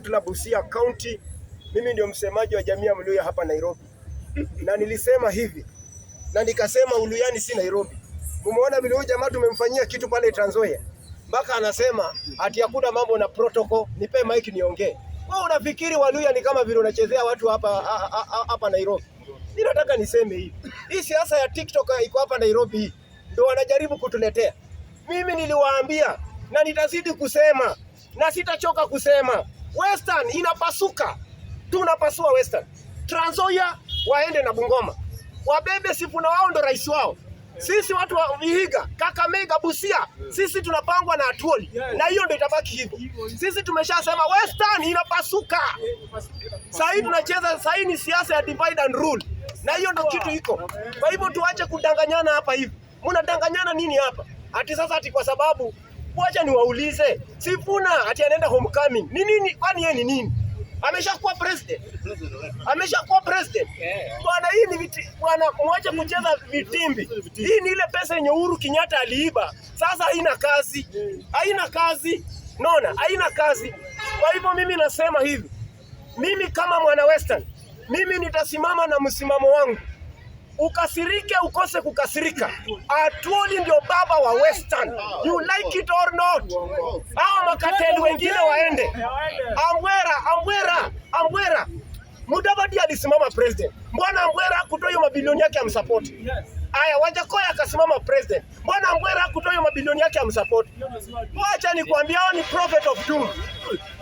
La Busia County, mimi ndio msemaji wa jamii ya Mluhya hapa Nairobi. Na nilisema hivi, na nikasema Uluyani si Nairobi. Mumeona vile huyu jamaa tumemfanyia kitu pale Trans Nzoia. Mpaka anasema ati hakuna mambo na protocol, nipe mic niongee. Wewe unafikiri Waluhya ni kama vile unachezea watu hapa Nairobi? Mimi nataka niseme hivi. Hii siasa ya TikTok iko hapa Nairobi hii. Ndio wanajaribu kutuletea. Mimi niliwaambia na nitazidi kusema na sitachoka kusema. Western inapasuka. Tunapasua Western. Trans Nzoia waende na Bungoma. Wabebe Sifuna wao ndo rais wao. Sisi watu wa Vihiga, Kakamega, Busia, sisi tunapangwa na Atuoli. Na hiyo ndio itabaki hivyo. Sisi tumeshasema Western inapasuka. Sasa hivi tunacheza, sasa hii ni siasa ya divide and rule. Na hiyo ndio kitu iko. Kwa hivyo tuache kudanganyana hapa hivi. Mnadanganyana nini hapa? Ati sasa ati kwa sababu wacha niwaulize, Sifuna ati anaenda homecoming. Ni nini? Kwani yeye ni nini? Ameshakuwa president. Ameshakuwa president. Bwana, hii ni bwana, mwache kucheza vitimbi. Hii ni ile pesa yenye Uhuru Kenyatta aliiba. Sasa haina kazi. Haina kazi. Nona, haina kazi. Kwa hivyo mimi nasema hivi. Mimi kama mwana Western, mimi nitasimama na msimamo wangu. Ukasirike ukose kukasirika. Atuoli ndio baba wa Western. You like it or not. Hao makateli wengine waende. Ambwera. Mudavadi alisimama president. Mbona Ambwera kutoa hiyo mabilioni yake amsupport? Aya, Wajakoya akasimama president. Mbona Ambwera kutoa hiyo mabilioni yake amsupport? Wacha nikwambia hao ni prophet of doom.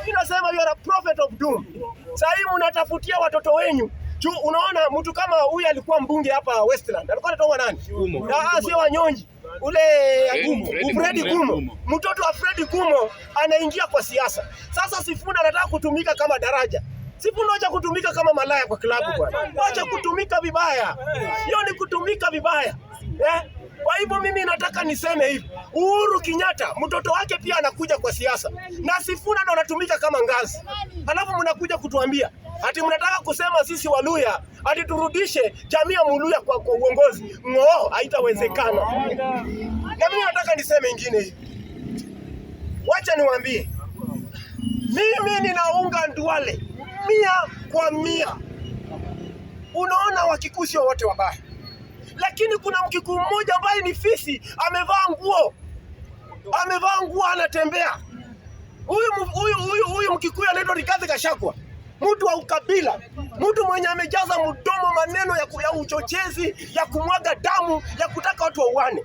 Ninasema you are a prophet of doom. Sasa hivi mnatafutia watoto wenyu. Unaona mtu kama huyu alikuwa mbunge hapa Westland. Alikuwa anatoa nani? Sio Wanyonyi. Ule Fred Gumo. Mtoto wa Fred Gumo anaingia kwa siasa. Sasa Sifuna anataka kutumika kama daraja. Sifuna acha kutumika kama malaya kwa klabu bwana. Acha kutumika vibaya. Hiyo ni kutumika vibaya. Kwa hivyo mimi nataka niseme hivi. Uhuru Kenyatta mtoto wake pia anakuja kwa siasa. Na Sifuna ndo anatumika kama ngazi. Halafu mnakuja kutuambia ati mnataka kusema sisi Waluhya ati turudishe jamii ya Mluhya kwa uongozi. Ng'oo, haitawezekana. Na mimi nataka niseme ingine hivi. Wacha niwaambie. Mimi ninaunga Nduale 100%. Unaona Wakikuyu sio wote wabaya. Lakini kuna Mkikuyu mmoja ambaye ni fisi, amevaa nguo anatembea. Huyu Mkikuyu anaitwa Rigathi Gachagua. Mtu wa ukabila, mtu mwenye amejaza mdomo maneno ya uchochezi, ya kumwaga damu, ya kutaka watu wauane.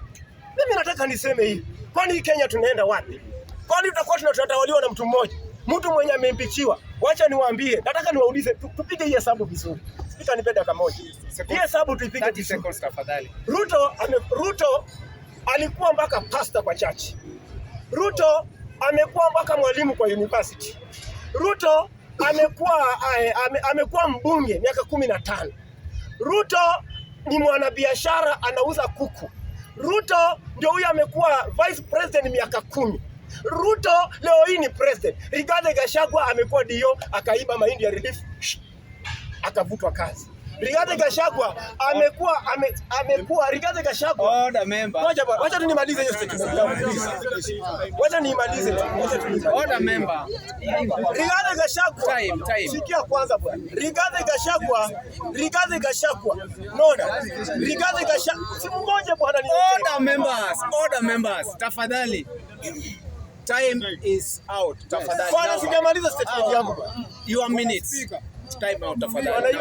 Mimi nataka niseme hivi. Kwani Kenya tunaenda wapi? Kwani tutakuwa tunatawaliwa na mtu mmoja? Mtu mwenye ameimpichiwa. Wacha niwaambie, nataka niwaulize tupige hii hesabu vizuri. Spika nipe dakika moja. Hii hesabu tuipige 30 seconds tafadhali. Ruto alikuwa mpaka pastor kwa church. Ruto amekuwa mpaka mwalimu kwa university. Ruto amekuwa mbunge miaka 15. Ruto ni mwanabiashara anauza kuku. Ruto ndio huyu amekuwa vice president miaka 10. Ruto leo hii ni president. Rigathi Gachagua amekuwa dio akaiba mahindi ya relief akavutwa kazi. Rigathi Gachagua amekuwa Rigathi Gachagua. Order member. Wacha tunimalize hiyo statement. Wacha niimalize. Order member. Rigathi Gachagua. Time. Sikia kwanza bwana. Rigathi Gachagua. Nona. Rigathi Gachagua. Simungoje bwana ni. Order members. Tafadhali. Time is out. Tafadhali. Bwana sijamaliza statement yangu. Your minutes. Time out tafadhali.